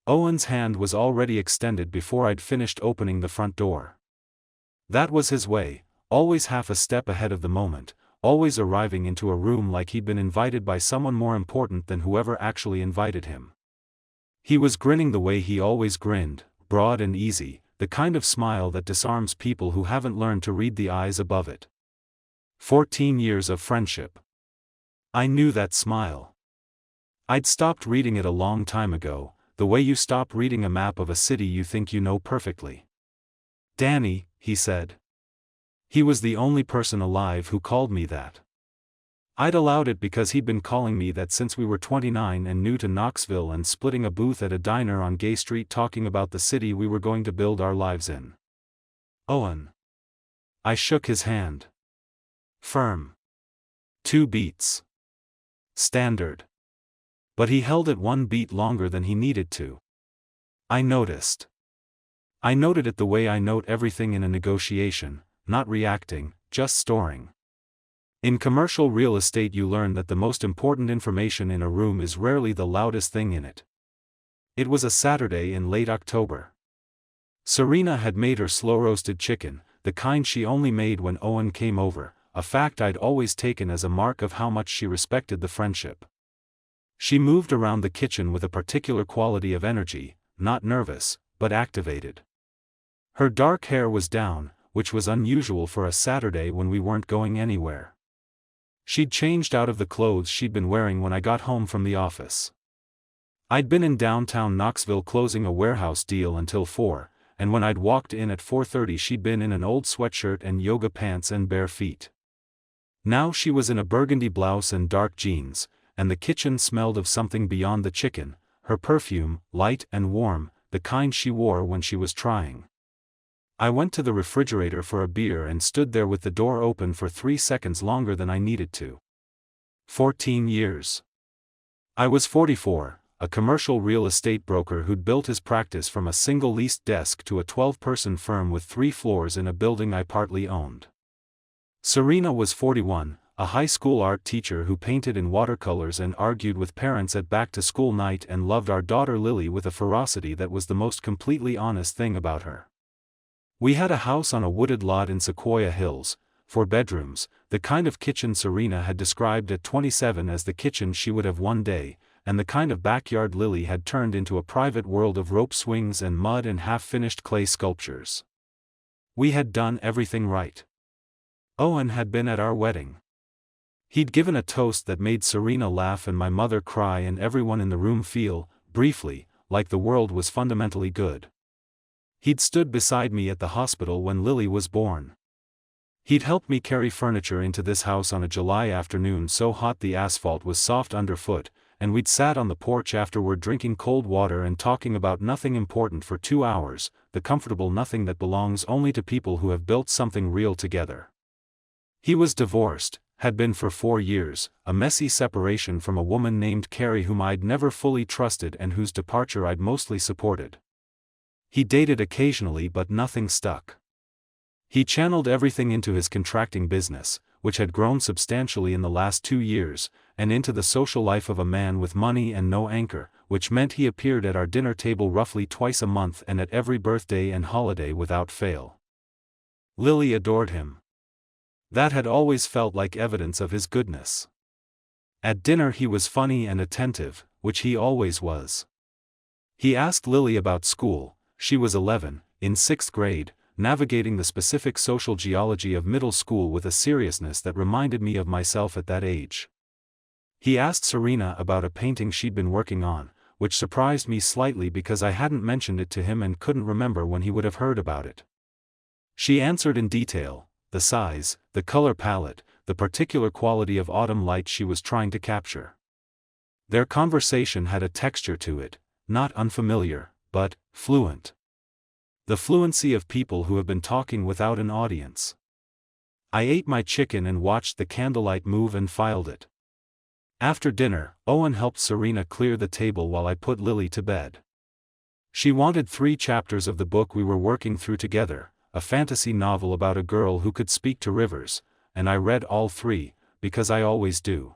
Owen's hand was already extended before I'd finished opening the front door. That was his way, always half a step ahead of the moment, always arriving into a room like he'd been invited by someone more important than whoever actually invited him. He was grinning the way he always grinned, broad and easy, the kind of smile that disarms people who haven't learned to read the eyes above it. 14 years of friendship. I knew that smile. I'd stopped reading it a long time ago, the way you stop reading a map of a city you think you know perfectly. "Danny," he said. He was the only person alive who called me that. I'd allowed it because he'd been calling me that since we were 29 and new to Knoxville and splitting a booth at a diner on Gay Street talking about the city we were going to build our lives in. "Owen." I shook his hand. Firm. 2 beats. Standard. But he held it 1 beat longer than he needed to. I noticed. I noted it the way I note everything in a negotiation, not reacting, just storing. In commercial real estate you learn that the most important information in a room is rarely the loudest thing in it. It was a Saturday in late October. Serena had made her slow-roasted chicken, the kind she only made when Owen came over, a fact I'd always taken as a mark of how much she respected the friendship. She moved around the kitchen with a particular quality of energy, not nervous, but activated. Her dark hair was down, which was unusual for a Saturday when we weren't going anywhere. She'd changed out of the clothes she'd been wearing when I got home from the office. I'd been in downtown Knoxville closing a warehouse deal until 4, and when I'd walked in at 4:30 she'd been in an old sweatshirt and yoga pants and bare feet. Now she was in a burgundy blouse and dark jeans, and the kitchen smelled of something beyond the chicken, her perfume, light and warm, the kind she wore when she was trying. I went to the refrigerator for a beer and stood there with the door open for 3 seconds longer than I needed to. 14 years. I was 44, a commercial real estate broker who'd built his practice from a single leased desk to a 12-person firm with 3 floors in a building I partly owned. Serena was 41, a high school art teacher who painted in watercolors and argued with parents at back-to-school night and loved our daughter Lily with a ferocity that was the most completely honest thing about her. We had a house on a wooded lot in Sequoia Hills, 4 bedrooms, the kind of kitchen Serena had described at 27 as the kitchen she would have one day, and the kind of backyard Lily had turned into a private world of rope swings and mud and half-finished clay sculptures. We had done everything right. Owen had been at our wedding. He'd given a toast that made Serena laugh and my mother cry and everyone in the room feel, briefly, like the world was fundamentally good. He'd stood beside me at the hospital when Lily was born. He'd helped me carry furniture into this house on a July afternoon so hot the asphalt was soft underfoot, and we'd sat on the porch afterward drinking cold water and talking about nothing important for 2 hours, the comfortable nothing that belongs only to people who have built something real together. He was divorced, had been for 4 years, a messy separation from a woman named Carrie whom I'd never fully trusted and whose departure I'd mostly supported. He dated occasionally but nothing stuck. He channeled everything into his contracting business, which had grown substantially in the last 2 years, and into the social life of a man with money and no anchor, which meant he appeared at our dinner table roughly twice a month and at every birthday and holiday without fail. Lily adored him. That had always felt like evidence of his goodness. At dinner he was funny and attentive, which he always was. He asked Lily about school. She was 11, in 6th grade, navigating the specific social geology of middle school with a seriousness that reminded me of myself at that age. He asked Serena about a painting she'd been working on, which surprised me slightly because I hadn't mentioned it to him and couldn't remember when he would have heard about it. She answered in detail, the size, the color palette, the particular quality of autumn light she was trying to capture. Their conversation had a texture to it, not unfamiliar, but fluent. The fluency of people who have been talking without an audience. I ate my chicken and watched the candlelight move and filed it. After dinner, Owen helped Serena clear the table while I put Lily to bed. She wanted 3 chapters of the book we were working through together, a fantasy novel about a girl who could speak to rivers, and I read all 3, because I always do.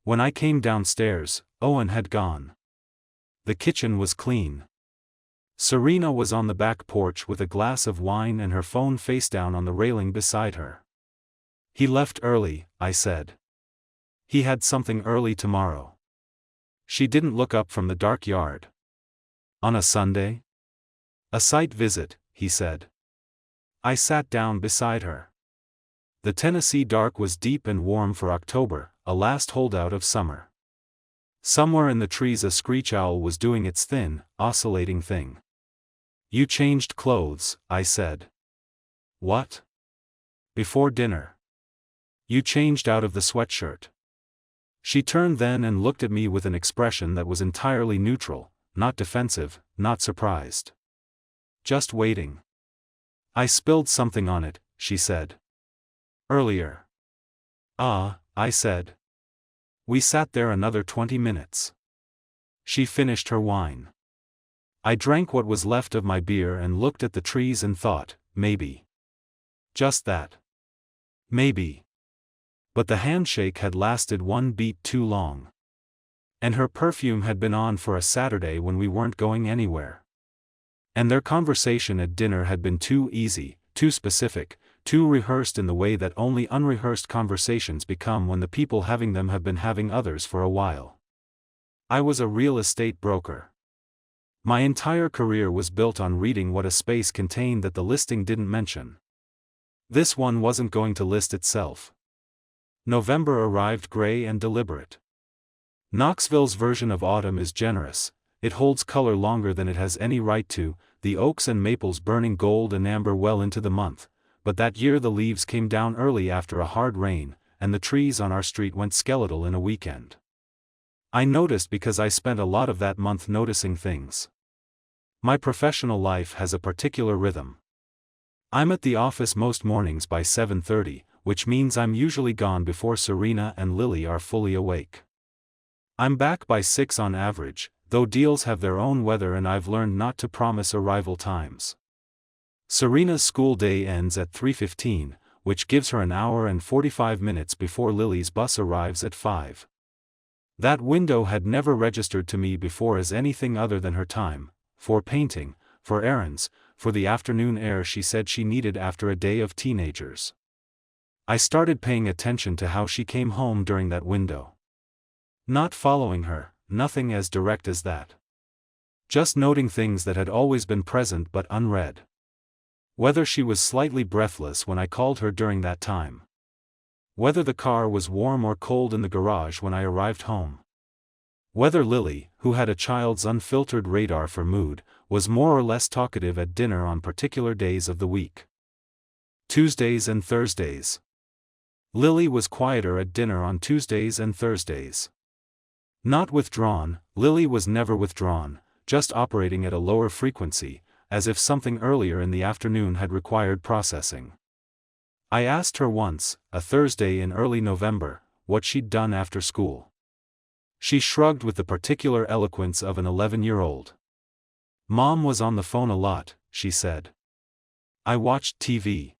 When I came downstairs, Owen had gone. The kitchen was clean. Serena was on the back porch with a glass of wine and her phone face down on the railing beside her. He left early, I said. He had something early tomorrow. She didn't look up from the dark yard. On a Sunday? A site visit, he said. I sat down beside her. The Tennessee dark was deep and warm for October, a last holdout of summer. Somewhere in the trees a screech owl was doing its thin, oscillating thing. You changed clothes, I said. What? Before dinner. You changed out of the sweatshirt. She turned then and looked at me with an expression that was entirely neutral, not defensive, not surprised. Just waiting. I spilled something on it, she said. Earlier. Ah, I said. We sat there another 20 minutes. She finished her wine. I drank what was left of my beer and looked at the trees and thought, maybe. Just that. Maybe. But the handshake had lasted one beat too long. And her perfume had been on for a Saturday when we weren't going anywhere. And their conversation at dinner had been too easy, too specific, too rehearsed in the way that only unrehearsed conversations become when the people having them have been having others for a while. I was a real estate broker. My entire career was built on reading what a space contained that the listing didn't mention. This one wasn't going to list itself. November arrived gray and deliberate. Knoxville's version of autumn is generous, it holds color longer than it has any right to, the oaks and maples burning gold and amber well into the month, but that year the leaves came down early after a hard rain, and the trees on our street went skeletal in a weekend. I noticed because I spent a lot of that month noticing things. My professional life has a particular rhythm. I'm at the office most mornings by 7:30, which means I'm usually gone before Serena and Lily are fully awake. I'm back by 6 on average, though deals have their own weather and I've learned not to promise arrival times. Serena's school day ends at 3:15, which gives her an hour and 45 minutes before Lily's bus arrives at 5. That window had never registered to me before as anything other than her time, for painting, for errands, for the afternoon air she said she needed after a day of teenagers. I started paying attention to how she came home during that window. Not following her, nothing as direct as that. Just noting things that had always been present but unread. Whether she was slightly breathless when I called her during that time. Whether the car was warm or cold in the garage when I arrived home. Whether Lily, who had a child's unfiltered radar for mood, was more or less talkative at dinner on particular days of the week. Tuesdays and Thursdays. Lily was quieter at dinner on Tuesdays and Thursdays. Not withdrawn, Lily was never withdrawn, just operating at a lower frequency, as if something earlier in the afternoon had required processing. I asked her once, a Thursday in early November, what she'd done after school. She shrugged with the particular eloquence of an 11-year-old. Mom was on the phone a lot, she said. I watched TV.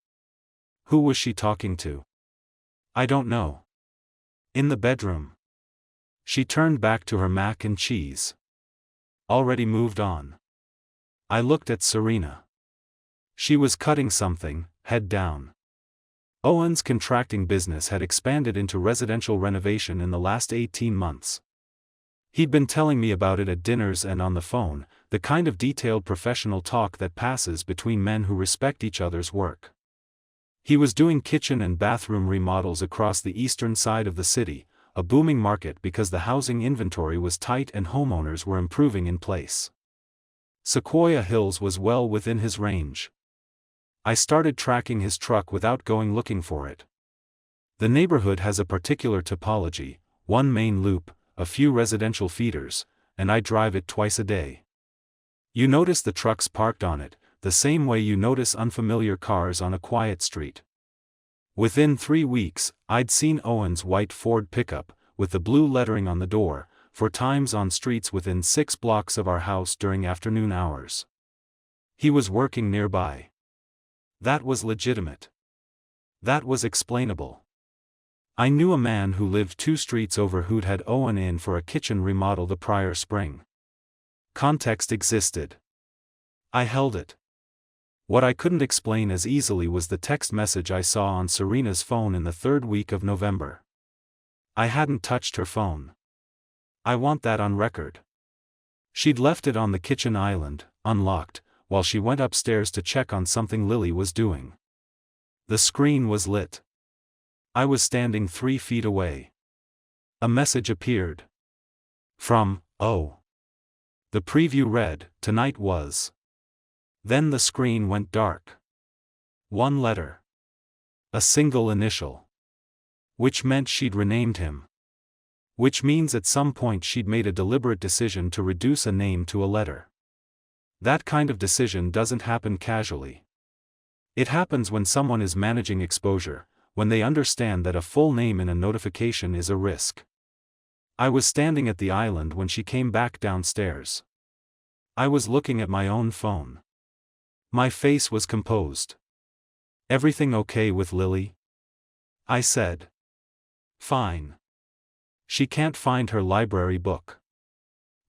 Who was she talking to? I don't know. In the bedroom. She turned back to her mac and cheese. Already moved on. I looked at Serena. She was cutting something, head down. Owen's contracting business had expanded into residential renovation in the last 18 months. He'd been telling me about it at dinners and on the phone, the kind of detailed professional talk that passes between men who respect each other's work. He was doing kitchen and bathroom remodels across the eastern side of the city, a booming market because the housing inventory was tight and homeowners were improving in place. Sequoia Hills was well within his range. I started tracking his truck without going looking for it. The neighborhood has a particular topology, one main loop, a few residential feeders, and I drive it twice a day. You notice the trucks parked on it, the same way you notice unfamiliar cars on a quiet street. Within 3 weeks, I'd seen Owen's white Ford pickup, with the blue lettering on the door, 4 times on streets within 6 blocks of our house during afternoon hours. He was working nearby. That was legitimate. That was explainable. I knew a man who lived 2 streets over who'd had Owen in for a kitchen remodel the prior spring. Context existed. I held it. What I couldn't explain as easily was the text message I saw on Serena's phone in the third week of November. I hadn't touched her phone. I want that on record. She'd left it on the kitchen island, unlocked, while she went upstairs to check on something Lily was doing. The screen was lit. I was standing 3 feet away. A message appeared. From, oh. The preview read, "Tonight was." Then the screen went dark. 1 letter. A single initial. Which meant she'd renamed him. Which means at some point she'd made a deliberate decision to reduce a name to a letter. That kind of decision doesn't happen casually. It happens when someone is managing exposure, when they understand that a full name in a notification is a risk. I was standing at the island when she came back downstairs. I was looking at my own phone. My face was composed. "Everything okay with Lily?" I said. "Fine." She can't find her library book.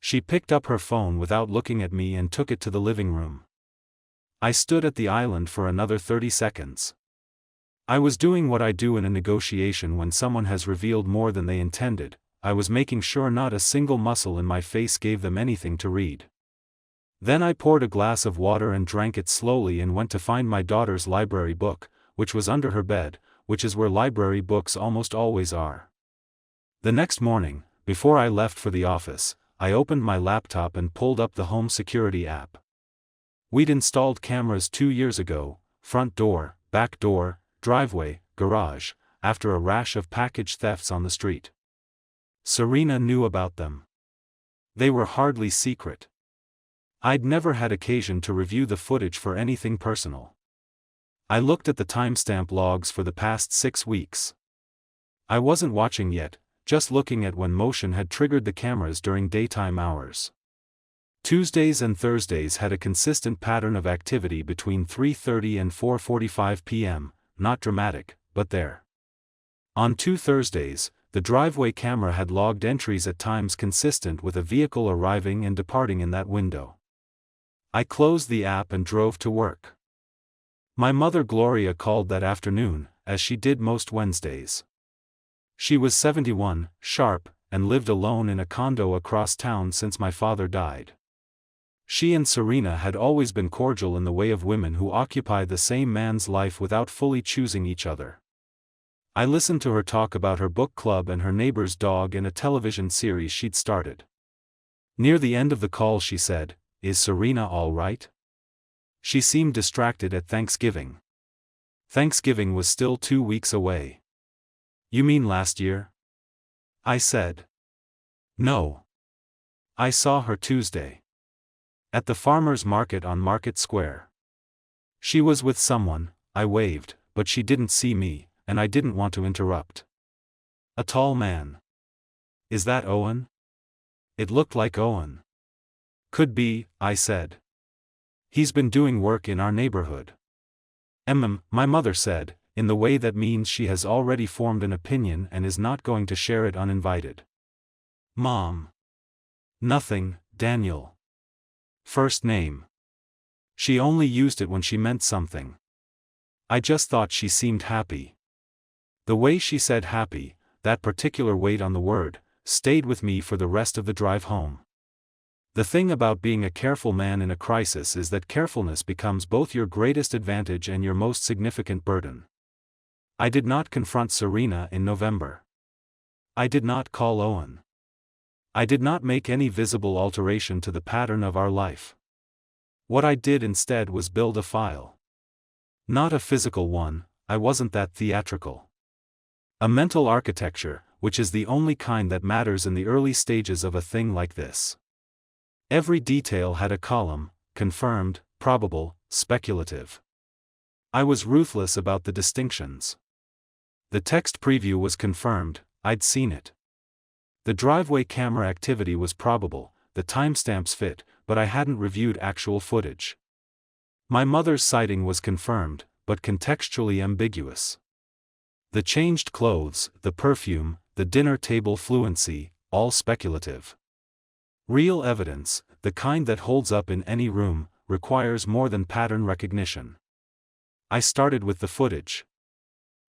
She picked up her phone without looking at me and took it to the living room. I stood at the island for another 30 seconds. I was doing what I do in a negotiation when someone has revealed more than they intended. I was making sure not a single muscle in my face gave them anything to read. Then I poured a glass of water and drank it slowly and went to find my daughter's library book, which was under her bed, which is where library books almost always are. The next morning, before I left for the office, I opened my laptop and pulled up the home security app. We'd installed cameras 2 years ago, front door, back door, driveway, garage, after a rash of package thefts on the street. Serena knew about them. They were hardly secret. I'd never had occasion to review the footage for anything personal. I looked at the timestamp logs for the past 6 weeks. I wasn't watching yet, just looking at when motion had triggered the cameras during daytime hours. Tuesdays and Thursdays had a consistent pattern of activity between 3:30 and 4:45 p.m., not dramatic, but there. On 2 Thursdays, the driveway camera had logged entries at times consistent with a vehicle arriving and departing in that window. I closed the app and drove to work. My mother Gloria called that afternoon, as she did most Wednesdays. She was 71, sharp, and lived alone in a condo across town since my father died. She and Serena had always been cordial in the way of women who occupy the same man's life without fully choosing each other. I listened to her talk about her book club and her neighbor's dog in a television series she'd started. Near the end of the call she said, "Is Serena all right?" She seemed distracted at Thanksgiving. Thanksgiving was still 2 weeks away. "You mean last year?" I said. "No. I saw her Tuesday. At the farmer's market on Market Square. She was with someone." I waved, but she didn't see me, and I didn't want to interrupt. "A tall man. Is that Owen?" It looked like Owen. "Could be," I said. "He's been doing work in our neighborhood." My mother said, in the way that means she has already formed an opinion and is not going to share it uninvited. "Mom." "Nothing, Daniel." First name. She only used it when she meant something. I just thought she seemed happy. The way she said happy, that particular weight on the word, stayed with me for the rest of the drive home. The thing about being a careful man in a crisis is that carefulness becomes both your greatest advantage and your most significant burden. I did not confront Serena in November. I did not call Owen. I did not make any visible alteration to the pattern of our life. What I did instead was build a file. Not a physical one, I wasn't that theatrical. A mental architecture, which is the only kind that matters in the early stages of a thing like this. Every detail had a column: confirmed, probable, speculative. I was ruthless about the distinctions. The text preview was confirmed, I'd seen it. The driveway camera activity was probable, the timestamps fit, but I hadn't reviewed actual footage. My mother's sighting was confirmed, but contextually ambiguous. The changed clothes, the perfume, the dinner table fluency, all speculative. Real evidence, the kind that holds up in any room, requires more than pattern recognition. I started with the footage.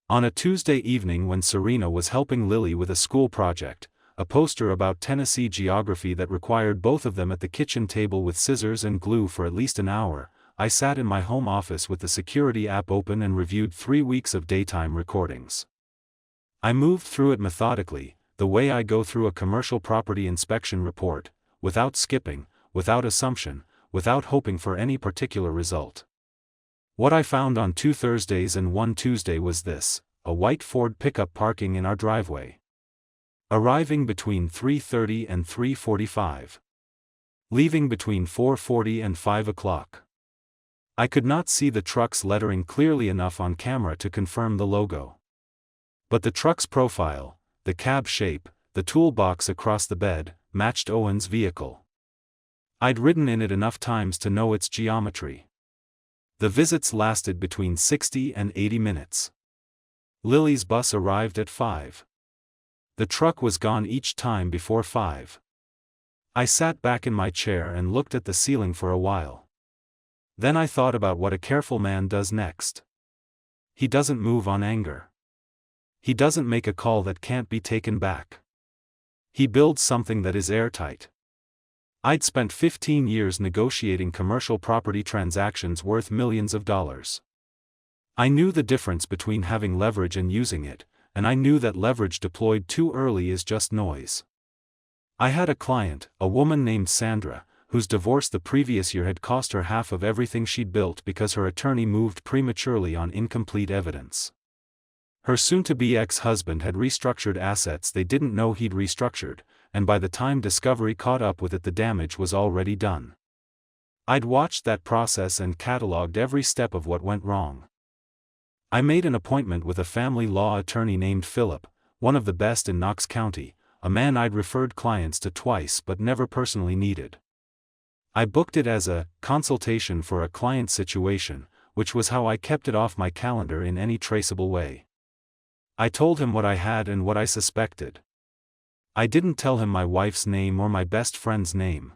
On a Tuesday evening when Serena was helping Lily with a school project, a poster about Tennessee geography that required both of them at the kitchen table with scissors and glue for at least an hour, I sat in my home office with the security app open and reviewed 3 weeks of daytime recordings. I moved through it methodically, the way I go through a commercial property inspection report, without skipping, without assumption, without hoping for any particular result. What I found on 2 Thursdays and 1 Tuesday was this: a white Ford pickup parking in our driveway. Arriving between 3:30 and 3:45. Leaving between 4:40 and 5 o'clock. I could not see the truck's lettering clearly enough on camera to confirm the logo. But the truck's profile, the cab shape, the toolbox across the bed, matched Owen's vehicle. I'd ridden in it enough times to know its geometry. The visits lasted between 60 and 80 minutes. Lily's bus arrived at 5. The truck was gone each time before 5. I sat back in my chair and looked at the ceiling for a while. Then I thought about what a careful man does next. He doesn't move on anger. He doesn't make a call that can't be taken back. He builds something that is airtight. I'd spent 15 years negotiating commercial property transactions worth millions of dollars. I knew the difference between having leverage and using it, and I knew that leverage deployed too early is just noise. I had a client, a woman named Sandra, whose divorce the previous year had cost her half of everything she'd built because her attorney moved prematurely on incomplete evidence. Her soon-to-be ex-husband had restructured assets they didn't know he'd restructured, and by the time discovery caught up with it the damage was already done. I'd watched that process and cataloged every step of what went wrong. I made an appointment with a family law attorney named Philip, one of the best in Knox County, a man I'd referred clients to twice but never personally needed. I booked it as a consultation for a client situation, which was how I kept it off my calendar in any traceable way. I told him what I had and what I suspected. I didn't tell him my wife's name or my best friend's name.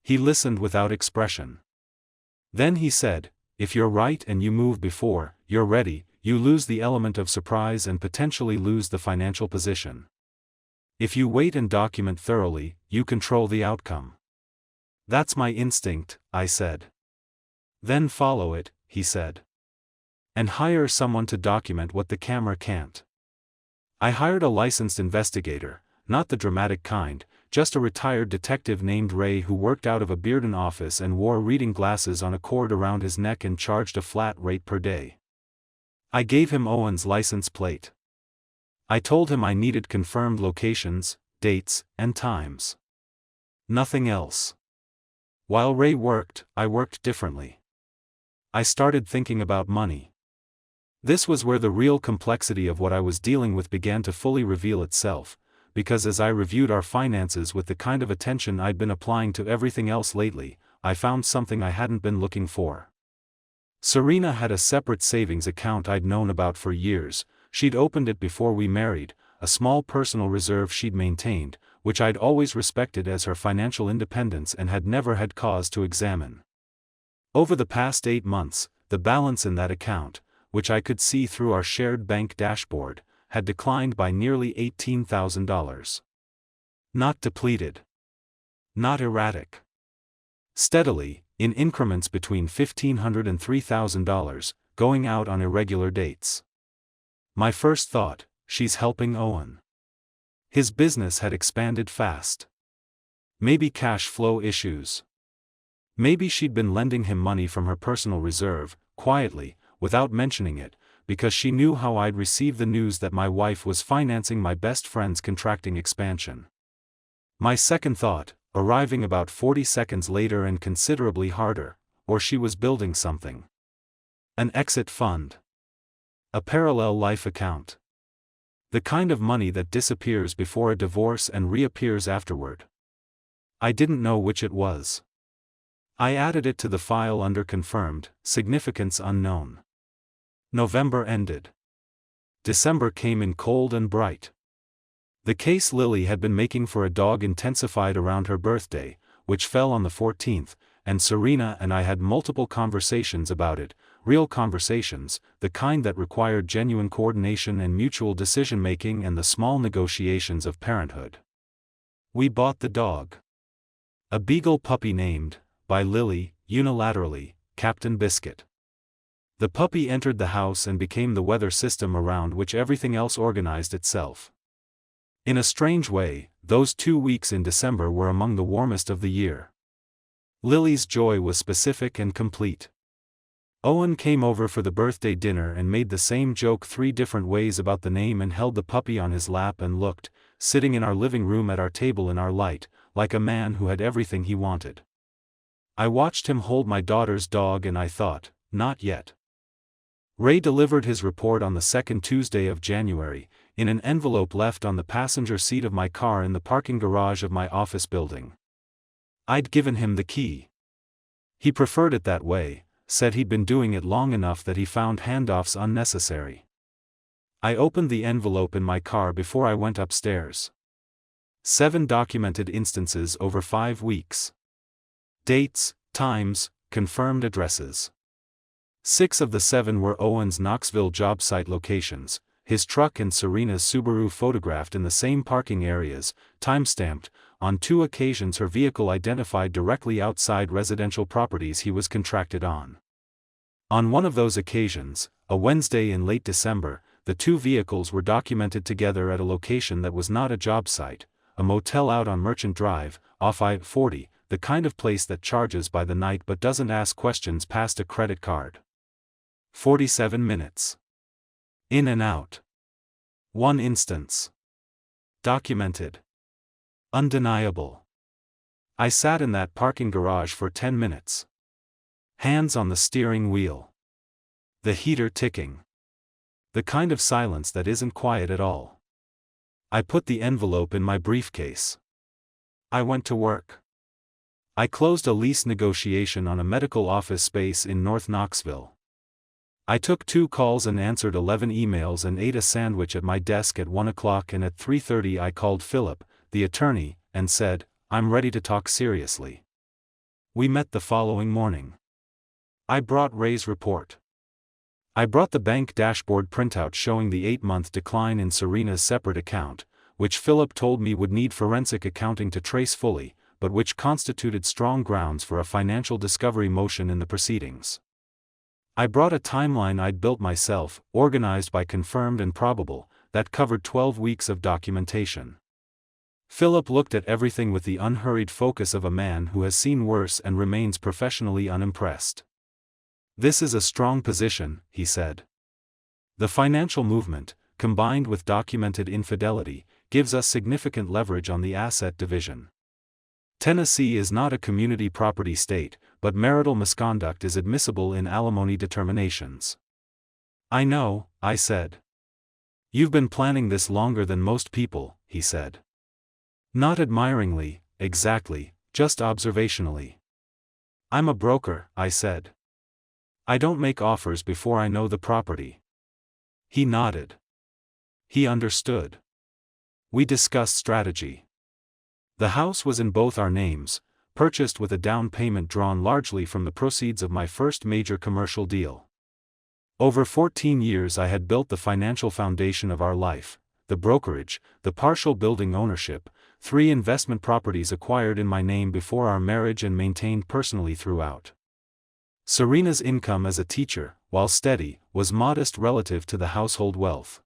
He listened without expression. Then he said, "If you're right and you move before you're ready, you lose the element of surprise and potentially lose the financial position. If you wait and document thoroughly, you control the outcome." "That's my instinct," I said. "Then follow it," he said. "And hire someone to document what the camera can't." I hired a licensed investigator, not the dramatic kind, just a retired detective named Ray who worked out of a Bearden office and wore reading glasses on a cord around his neck and charged a flat rate per day. I gave him Owen's license plate. I told him I needed confirmed locations, dates, and times. Nothing else. While Ray worked, I worked differently. I started thinking about money. This was where the real complexity of what I was dealing with began to fully reveal itself, because as I reviewed our finances with the kind of attention I'd been applying to everything else lately, I found something I hadn't been looking for. Serena had a separate savings account I'd known about for years. She'd opened it before we married, a small personal reserve she'd maintained, which I'd always respected as her financial independence and had never had cause to examine. Over the past 8 months, the balance in that account, which I could see through our shared bank dashboard, had declined by nearly $18,000. Not depleted. Not erratic. Steadily, in increments between $1,500 and $3,000, going out on irregular dates. My first thought, she's helping Owen. His business had expanded fast. Maybe cash flow issues. Maybe she'd been lending him money from her personal reserve, quietly, without mentioning it, because she knew how I'd receive the news that my wife was financing my best friend's contracting expansion. My second thought, arriving about 40 seconds later and considerably harder, or she was building something. An exit fund. A parallel life account. The kind of money that disappears before a divorce and reappears afterward. I didn't know which it was. I added it to the file under confirmed, significance unknown. November ended. December came in cold and bright. The case Lily had been making for a dog intensified around her birthday, which fell on the 14th, and Serena and I had multiple conversations about it, real conversations, the kind that required genuine coordination and mutual decision-making and the small negotiations of parenthood. We bought the dog. A beagle puppy named, by Lily, unilaterally, Captain Biscuit. The puppy entered the house and became the weather system around which everything else organized itself. In a strange way, those 2 weeks in December were among the warmest of the year. Lily's joy was specific and complete. Owen came over for the birthday dinner and made the same joke 3 different ways about the name and held the puppy on his lap and looked, sitting in our living room at our table in our light, like a man who had everything he wanted. I watched him hold my daughter's dog and I thought, not yet. Ray delivered his report on the second Tuesday of January, in an envelope left on the passenger seat of my car in the parking garage of my office building. I'd given him the key. He preferred it that way, said he'd been doing it long enough that he found handoffs unnecessary. I opened the envelope in my car before I went upstairs. 7 documented instances over 5 weeks. Dates, times, confirmed addresses. 6 of the 7 were Owen's Knoxville job site locations, his truck and Serena's Subaru photographed in the same parking areas, time-stamped, on 2 occasions her vehicle identified directly outside residential properties he was contracted on. On one of those occasions, a Wednesday in late December, the 2 vehicles were documented together at a location that was not a job site, a motel out on Merchant Drive, off I-40, the kind of place that charges by the night but doesn't ask questions past a credit card. 47 minutes. In and out. 1 instance. Documented. Undeniable. I sat in that parking garage for 10 minutes. Hands on the steering wheel. The heater ticking. The kind of silence that isn't quiet at all. I put the envelope in my briefcase. I went to work. I closed a lease negotiation on a medical office space in North Knoxville. I took 2 calls and answered 11 emails and ate a sandwich at my desk at 1 o'clock, and at 3:30 I called Philip, the attorney, and said, "I'm ready to talk seriously." We met the following morning. I brought Ray's report. I brought the bank dashboard printout showing the 8-month decline in Serena's separate account, which Philip told me would need forensic accounting to trace fully, but which constituted strong grounds for a financial discovery motion in the proceedings. I brought a timeline I'd built myself, organized by confirmed and probable, that covered 12 weeks of documentation. Philip looked at everything with the unhurried focus of a man who has seen worse and remains professionally unimpressed. "This is a strong position," he said. "The financial movement, combined with documented infidelity, gives us significant leverage on the asset division. Tennessee is not a community property state, but marital misconduct is admissible in alimony determinations." "I know," I said. "You've been planning this longer than most people," he said. Not admiringly, exactly, just observationally. "I'm a broker," I said. "I don't make offers before I know the property." He nodded. He understood. We discussed strategy. The house was in both our names, purchased with a down payment drawn largely from the proceeds of my first major commercial deal. Over 14 years I had built the financial foundation of our life, the brokerage, the partial building ownership, 3 investment properties acquired in my name before our marriage and maintained personally throughout. Serena's income as a teacher, while steady, was modest relative to the household wealth.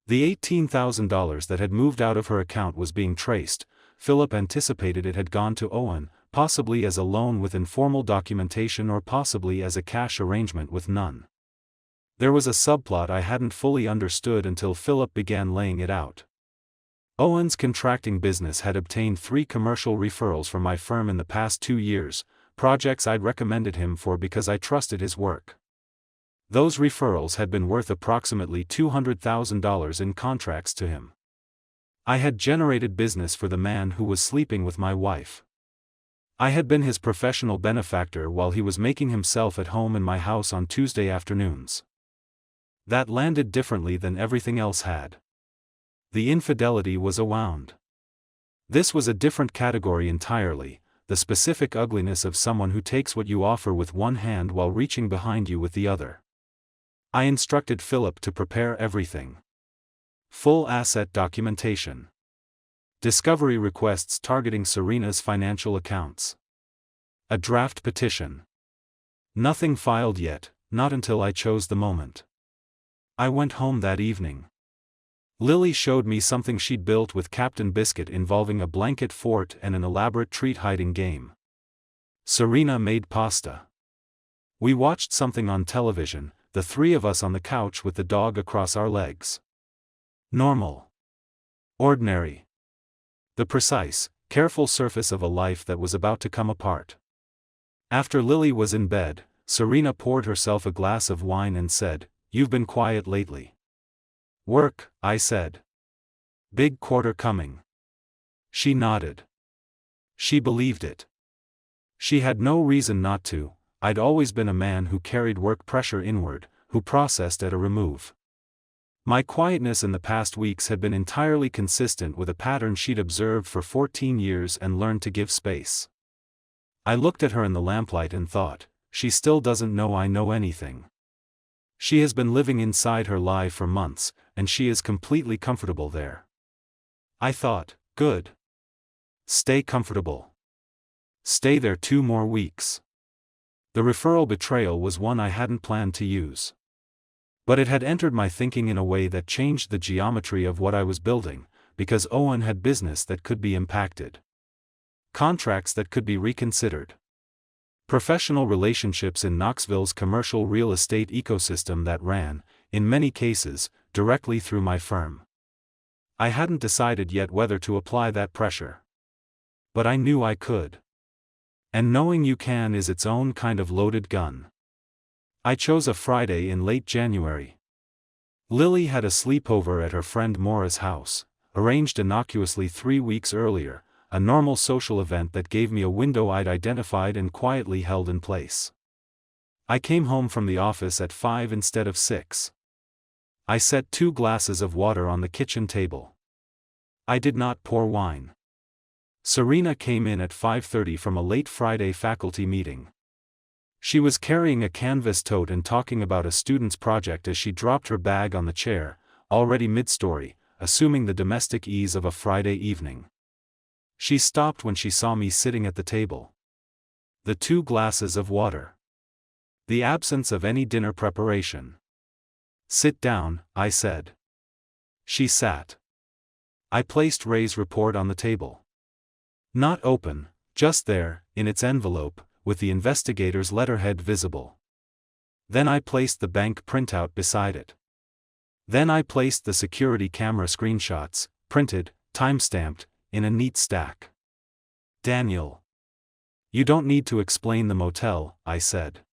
The $18,000 that had moved out of her account was being traced. Philip anticipated it had gone to Owen, possibly as a loan with informal documentation or possibly as a cash arrangement with none. There was a subplot I hadn't fully understood until Philip began laying it out. Owen's contracting business had obtained 3 commercial referrals from my firm in the past 2 years, projects I'd recommended him for because I trusted his work. Those referrals had been worth approximately $200,000 in contracts to him. I had generated business for the man who was sleeping with my wife. I had been his professional benefactor while he was making himself at home in my house on Tuesday afternoons. That landed differently than everything else had. The infidelity was a wound. This was a different category entirely, the specific ugliness of someone who takes what you offer with one hand while reaching behind you with the other. I instructed Philip to prepare everything. Full asset documentation. Discovery requests targeting Serena's financial accounts. A draft petition. Nothing filed yet, not until I chose the moment. I went home that evening. Lily showed me something she'd built with Captain Biscuit involving a blanket fort and an elaborate treat-hiding game. Serena made pasta. We watched something on television, the three of us on the couch with the dog across our legs. Normal. Ordinary. The precise, careful surface of a life that was about to come apart. After Lily was in bed, Serena poured herself a glass of wine and said, "You've been quiet lately." "Work," I said. "Big quarter coming." She nodded. She believed it. She had no reason not to. I'd always been a man who carried work pressure inward, who processed at a remove. My quietness in the past weeks had been entirely consistent with a pattern she'd observed for 14 years and learned to give space. I looked at her in the lamplight and thought, she still doesn't know I know anything. She has been living inside her lie for months, and she is completely comfortable there. I thought, good. Stay comfortable. Stay there 2 more weeks. The referral betrayal was one I hadn't planned to use. But it had entered my thinking in a way that changed the geometry of what I was building, because Owen had business that could be impacted. Contracts that could be reconsidered. Professional relationships in Knoxville's commercial real estate ecosystem that ran, in many cases, directly through my firm. I hadn't decided yet whether to apply that pressure. But I knew I could. And knowing you can is its own kind of loaded gun. I chose a Friday in late January. Lily had a sleepover at her friend Maura's house, arranged innocuously 3 weeks earlier, a normal social event that gave me a window I'd identified and quietly held in place. I came home from the office at 5 instead of 6. I set 2 glasses of water on the kitchen table. I did not pour wine. Serena came in at 5:30 from a late Friday faculty meeting. She was carrying a canvas tote and talking about a student's project as she dropped her bag on the chair, already mid-story, assuming the domestic ease of a Friday evening. She stopped when she saw me sitting at the table. The 2 glasses of water. The absence of any dinner preparation. "Sit down," I said. She sat. I placed Ray's report on the table. Not open, just there, in its envelope, with the investigator's letterhead visible. Then I placed the bank printout beside it. Then I placed the security camera screenshots, printed, time-stamped, in a neat stack. "Daniel. You don't need to explain the motel," I said.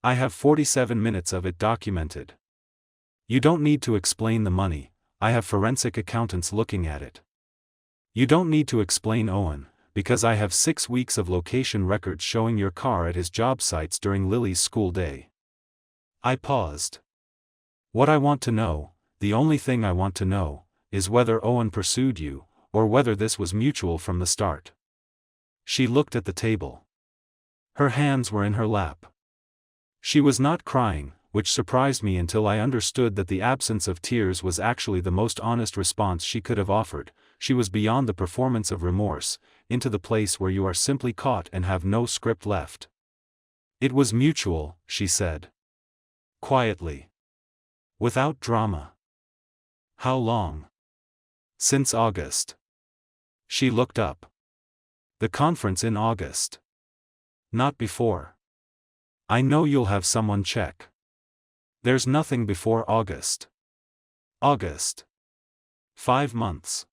"I have 47 minutes of it documented. You don't need to explain the money, I have forensic accountants looking at it. You don't need to explain Owen, because I have 6 weeks of location records showing your car at his job sites during Lily's school day." I paused. "What I want to know, the only thing I want to know, is whether Owen pursued you, or whether this was mutual from the start." She looked at the table. Her hands were in her lap. She was not crying, which surprised me until I understood that the absence of tears was actually the most honest response she could have offered. She was beyond the performance of remorse, into the place where you are simply caught and have no script left. "It was mutual," she said. Quietly. Without drama. "How long?" "Since August." She looked up. "The conference in August." "Not before." "I know you'll have someone check." "There's nothing before August." "August. 5 months.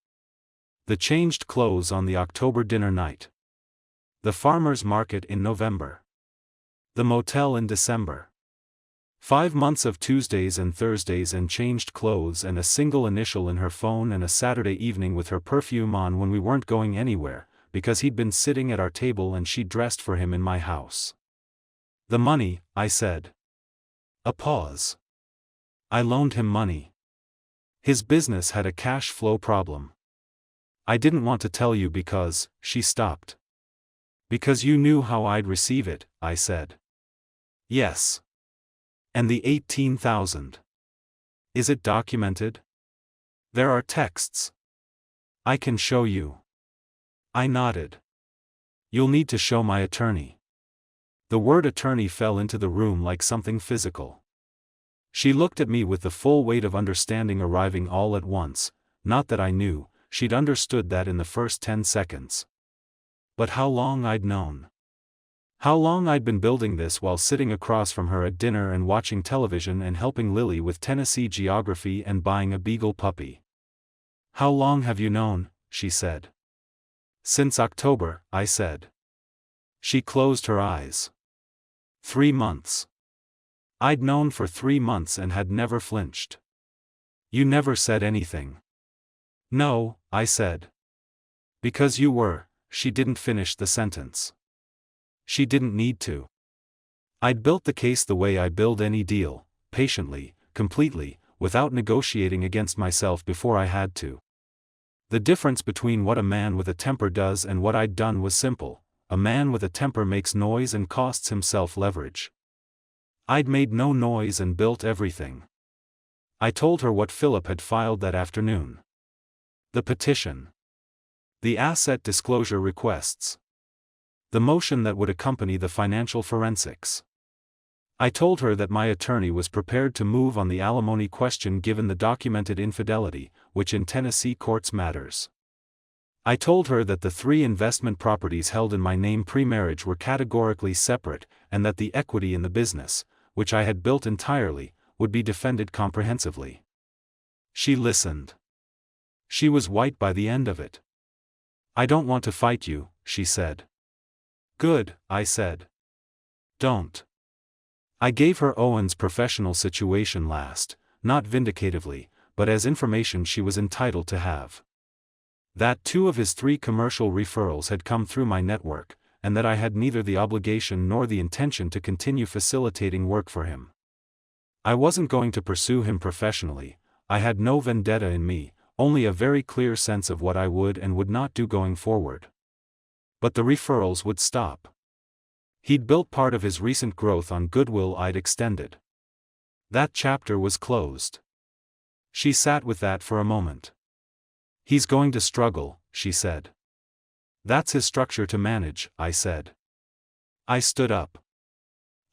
The changed clothes on the October dinner night. The farmer's market in November. The motel in December. 5 months of Tuesdays and Thursdays and changed clothes and a single initial in her phone and a Saturday evening with her perfume on when we weren't going anywhere, because he'd been sitting at our table and she dressed for him in my house. "The money," I said. A pause. "I loaned him money. His business had a cash flow problem. I didn't want to tell you because," she stopped. Because you knew how I'd receive it, I said. Yes. And the 18,000. Is it documented? There are texts. I can show you. I nodded. You'll need to show my attorney. The word attorney fell into the room like something physical. She looked at me with the full weight of understanding arriving all at once, not that I knew, she'd understood that in the first 10 seconds. But how long I'd known. How long I'd been building this while sitting across from her at dinner and watching television and helping Lily with Tennessee geography and buying a beagle puppy. How long have you known? She said. Since October, I said. She closed her eyes. 3 months. I'd known for 3 months and had never flinched. You never said anything. No, I said. Because you were. She didn't finish the sentence. She didn't need to. I'd built the case the way I build any deal, patiently, completely, without negotiating against myself before I had to. The difference between what a man with a temper does and what I'd done was simple. A man with a temper makes noise and costs himself leverage. I'd made no noise and built everything. I told her what Philip had filed that afternoon. The petition. The asset disclosure requests. The motion that would accompany the financial forensics. I told her that my attorney was prepared to move on the alimony question given the documented infidelity, which in Tennessee courts matters. I told her that the 3 investment properties held in my name pre-marriage were categorically separate, and that the equity in the business, which I had built entirely, would be defended comprehensively. She listened. She was white by the end of it. I don't want to fight you, she said. Good, I said. Don't. I gave her Owen's professional situation last, not vindicatively, but as information she was entitled to have. That 2 of his 3 commercial referrals had come through my network, and that I had neither the obligation nor the intention to continue facilitating work for him. I wasn't going to pursue him professionally. I had no vendetta in me, only a very clear sense of what I would and would not do going forward. But the referrals would stop. He'd built part of his recent growth on goodwill I'd extended. That chapter was closed. She sat with that for a moment. He's going to struggle, she said. That's his structure to manage, I said. I stood up.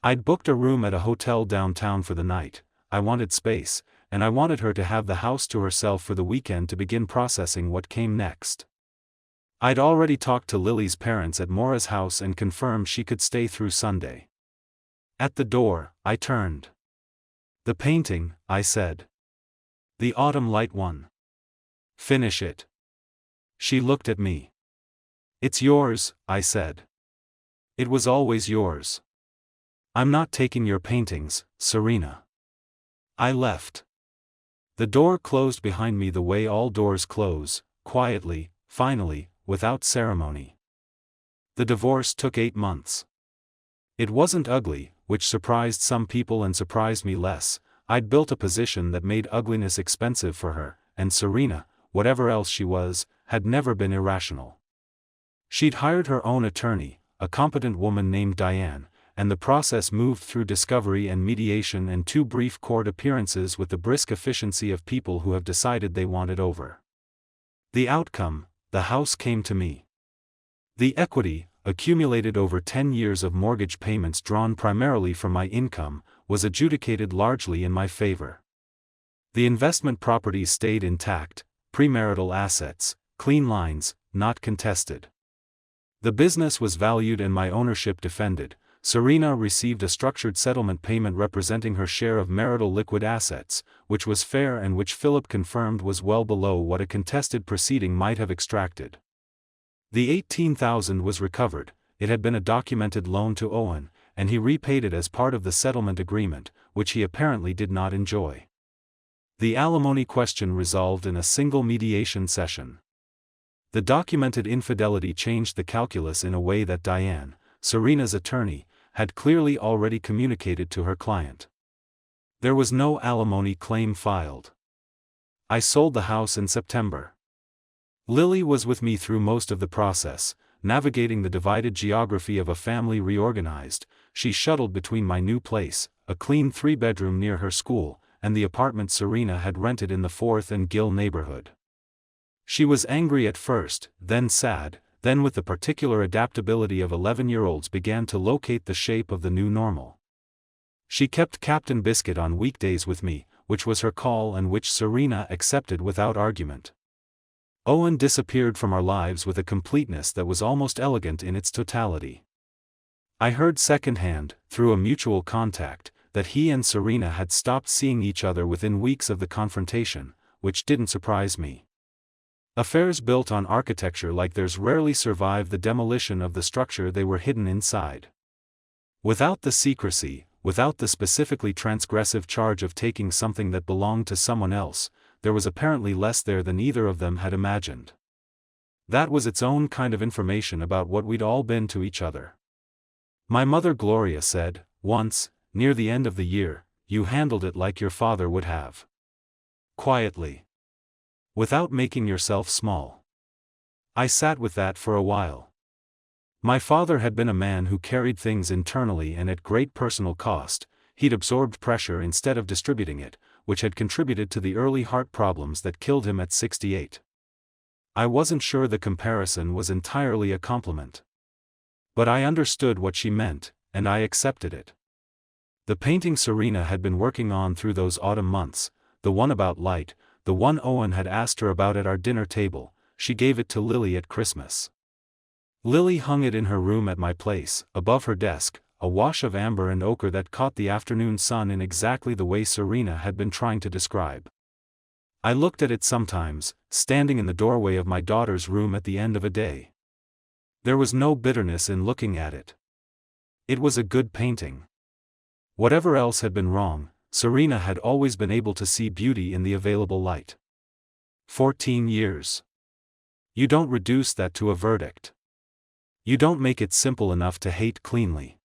I'd booked a room at a hotel downtown for the night. I wanted space, and I wanted her to have the house to herself for the weekend to begin processing what came next. I'd already talked to Lily's parents at Maura's house and confirmed she could stay through Sunday. At the door, I turned. The painting, I said. The autumn light one. Finish it. She looked at me. It's yours, I said. It was always yours. I'm not taking your paintings, Serena. I left. The door closed behind me the way all doors close, quietly, finally, without ceremony. The divorce took 8 months. It wasn't ugly, which surprised some people and surprised me less. I'd built a position that made ugliness expensive for her, and Serena, whatever else she was, had never been irrational. She'd hired her own attorney, a competent woman named Diane, and the process moved through discovery and mediation and 2 brief court appearances with the brisk efficiency of people who have decided they want it over. The outcome, the house came to me. The equity, accumulated over 10 years of mortgage payments drawn primarily from my income, was adjudicated largely in my favor. The investment properties stayed intact, premarital assets, clean lines, not contested. The business was valued and my ownership defended. Serena received a structured settlement payment representing her share of marital liquid assets, which was fair and which Philip confirmed was well below what a contested proceeding might have extracted. The 18,000 was recovered. It had been a documented loan to Owen, and he repaid it as part of the settlement agreement, which he apparently did not enjoy. The alimony question resolved in a single mediation session. The documented infidelity changed the calculus in a way that Diane, Serena's attorney, had clearly already communicated to her client. There was no alimony claim filed. I sold the house in September. Lily was with me through most of the process, navigating the divided geography of a family reorganized, she shuttled between my new place, a clean 3-bedroom near her school, and the apartment Serena had rented in the 4th and Gill neighborhood. She was angry at first, then sad, then with the particular adaptability of 11-year-olds began to locate the shape of the new normal. She kept Captain Biscuit on weekdays with me, which was her call and which Serena accepted without argument. Owen disappeared from our lives with a completeness that was almost elegant in its totality. I heard secondhand, through a mutual contact, that he and Serena had stopped seeing each other within weeks of the confrontation, which didn't surprise me. Affairs built on architecture like theirs rarely survive the demolition of the structure they were hidden inside. Without the secrecy, without the specifically transgressive charge of taking something that belonged to someone else, there was apparently less there than either of them had imagined. That was its own kind of information about what we'd all been to each other. My mother Gloria said, once, near the end of the year, "You handled it like your father would have. Quietly. Without making yourself small." I sat with that for a while. My father had been a man who carried things internally and at great personal cost. He'd absorbed pressure instead of distributing it, which had contributed to the early heart problems that killed him at 68. I wasn't sure the comparison was entirely a compliment. But I understood what she meant, and I accepted it. The painting Serena had been working on through those autumn months, the one about light, the one Owen had asked her about at our dinner table, she gave it to Lily at Christmas. Lily hung it in her room at my place, above her desk, a wash of amber and ochre that caught the afternoon sun in exactly the way Serena had been trying to describe. I looked at it sometimes, standing in the doorway of my daughter's room at the end of a day. There was no bitterness in looking at it. It was a good painting. Whatever else had been wrong, Serena had always been able to see beauty in the available light. 14 years. You don't reduce that to a verdict. You don't make it simple enough to hate cleanly.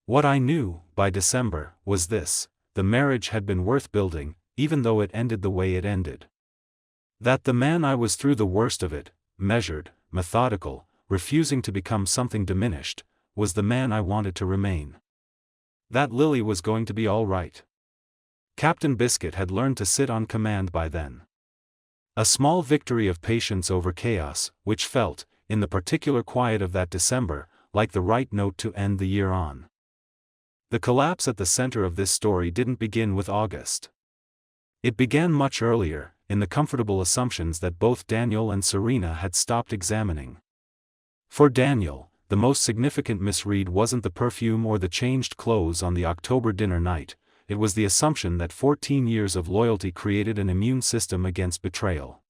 What I knew, by December, was this: the marriage had been worth building, even though it ended the way it ended. That the man I was through the worst of it, measured, methodical, refusing to become something diminished, was the man I wanted to remain. That Lily was going to be all right. Captain Biscuit had learned to sit on command by then. A small victory of patience over chaos, which felt, in the particular quiet of that December, like the right note to end the year on. The collapse at the center of this story didn't begin with August. It began much earlier, in the comfortable assumptions that both Daniel and Serena had stopped examining. For Daniel, the most significant misread wasn't the perfume or the changed clothes on the October dinner night, it was the assumption that 14 years of loyalty created an immune system against betrayal.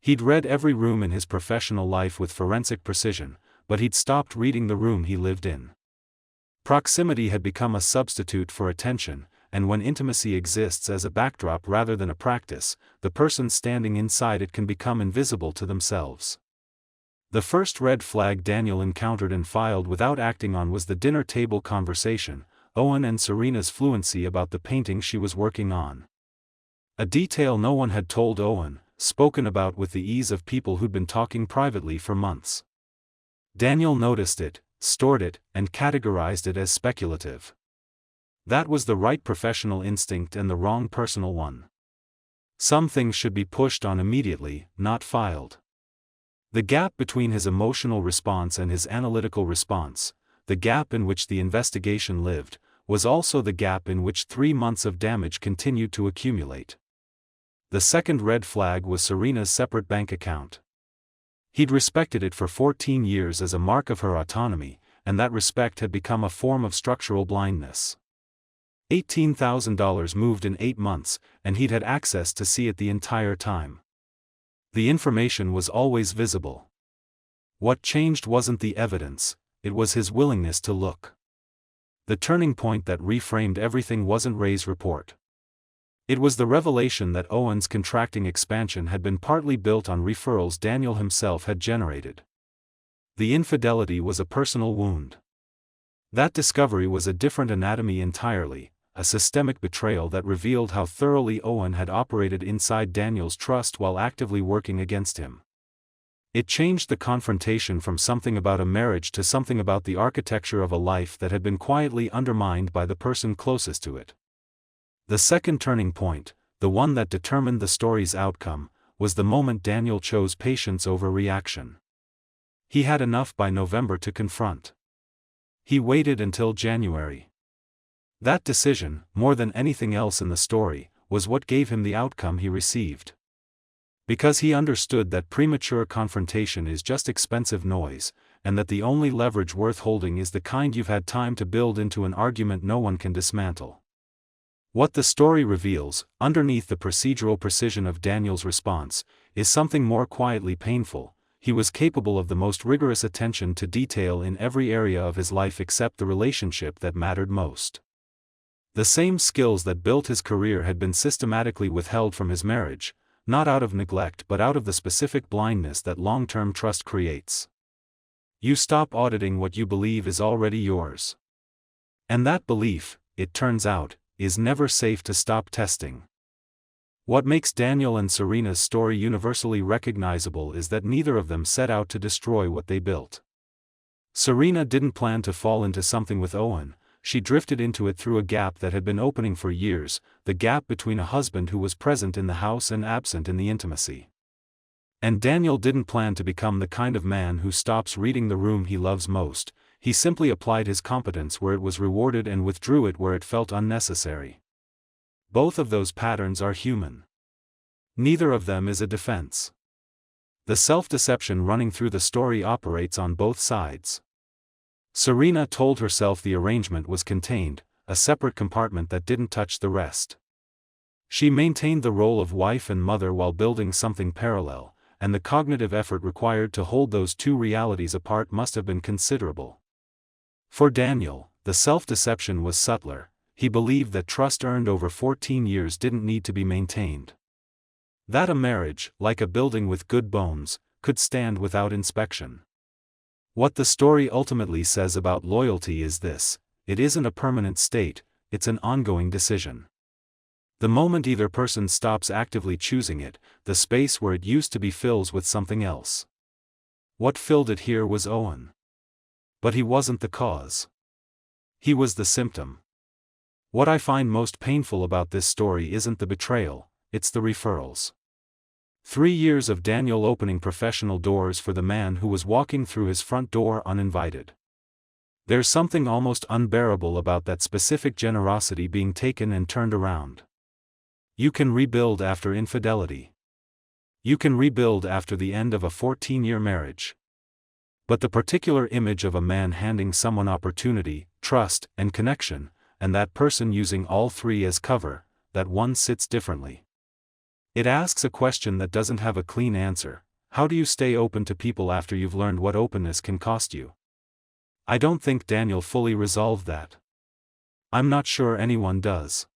He'd read every room in his professional life with forensic precision, but he'd stopped reading the room he lived in. Proximity had become a substitute for attention, and when intimacy exists as a backdrop rather than a practice, the person standing inside it can become invisible to themselves. The first red flag Daniel encountered and filed without acting on was the dinner table conversation, Owen and Serena's fluency about the painting she was working on. A detail no one had told Owen, spoken about with the ease of people who'd been talking privately for months. Daniel noticed it, stored it, and categorized it as speculative. That was the right professional instinct and the wrong personal one. Some things should be pushed on immediately, not filed. The gap between his emotional response and his analytical response, the gap in which the investigation lived, was also the gap in which 3 months of damage continued to accumulate. The second red flag was Serena's separate bank account. He'd respected it for 14 years as a mark of her autonomy, and that respect had become a form of structural blindness. $18,000 moved in 8 months, and he'd had access to see it the entire time. The information was always visible. What changed wasn't the evidence, it was his willingness to look. The turning point that reframed everything wasn't Ray's report. It was the revelation that Owen's contracting expansion had been partly built on referrals Daniel himself had generated. The infidelity was a personal wound. That discovery was a different anatomy entirely, a systemic betrayal that revealed how thoroughly Owen had operated inside Daniel's trust while actively working against him. It changed the confrontation from something about a marriage to something about the architecture of a life that had been quietly undermined by the person closest to it. The second turning point, the one that determined the story's outcome, was the moment Daniel chose patience over reaction. He had enough by November to confront. He waited until January. That decision, more than anything else in the story, was what gave him the outcome he received. Because he understood that premature confrontation is just expensive noise, and that the only leverage worth holding is the kind you've had time to build into an argument no one can dismantle. What the story reveals, underneath the procedural precision of Daniel's response, is something more quietly painful. He was capable of the most rigorous attention to detail in every area of his life except the relationship that mattered most. The same skills that built his career had been systematically withheld from his marriage, not out of neglect but out of the specific blindness that long-term trust creates. You stop auditing what you believe is already yours. And that belief, it turns out, is never safe to stop testing. What makes Daniel and Serena's story universally recognizable is that neither of them set out to destroy what they built. Serena didn't plan to fall into something with Owen. She drifted into it through a gap that had been opening for years, the gap between a husband who was present in the house and absent in the intimacy. And Daniel didn't plan to become the kind of man who stops reading the room he loves most. He simply applied his competence where it was rewarded and withdrew it where it felt unnecessary. Both of those patterns are human. Neither of them is a defense. The self-deception running through the story operates on both sides. Serena told herself the arrangement was contained, a separate compartment that didn't touch the rest. She maintained the role of wife and mother while building something parallel, and the cognitive effort required to hold those two realities apart must have been considerable. For Daniel, the self-deception was subtler. He believed that trust earned over 14 years didn't need to be maintained. That a marriage, like a building with good bones, could stand without inspection. What the story ultimately says about loyalty is this: it isn't a permanent state, it's an ongoing decision. The moment either person stops actively choosing it, the space where it used to be fills with something else. What filled it here was Owen. But he wasn't the cause. He was the symptom. What I find most painful about this story isn't the betrayal, it's the referrals. 3 years of Daniel opening professional doors for the man who was walking through his front door uninvited. There's something almost unbearable about that specific generosity being taken and turned around. You can rebuild after infidelity. You can rebuild after the end of a 14-year marriage. But the particular image of a man handing someone opportunity, trust, and connection, and that person using all three as cover, that one sits differently. It asks a question that doesn't have a clean answer: how do you stay open to people after you've learned what openness can cost you? I don't think Daniel fully resolved that. I'm not sure anyone does.